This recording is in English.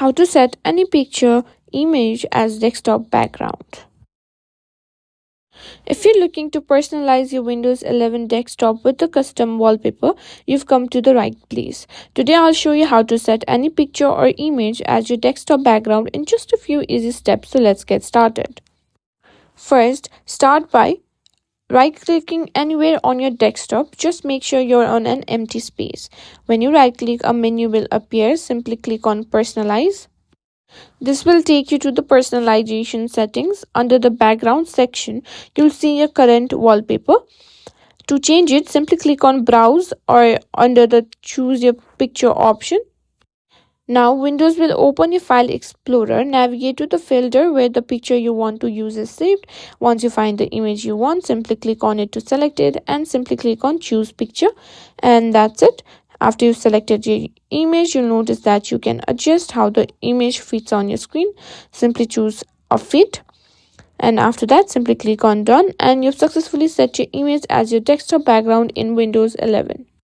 How to set any picture, image as desktop background. If you're looking to personalize your Windows 11 desktop with a custom wallpaper, you've come to the right place. Today I'll show you how to set any picture or image as your desktop background in just a few easy steps, so let's get started. First, start by right-clicking anywhere on your desktop. Just make sure you're on an empty space. When you right-click, a menu will appear. Simply click on Personalize. This will take you to the personalization settings. Under the background section, you'll see your current wallpaper. To change it, simply click on Browse or under the Choose Your Picture option. Now, Windows will open your File Explorer. Navigate to the folder where the picture you want to use is saved. Once you find the image you want, simply click on it to select it and simply click on Choose Picture. And that's it. After you've selected your image, you'll notice that you can adjust how the image fits on your screen. Simply choose a fit. And after that, simply click on Done, and you've successfully set your image as your desktop background in Windows 11.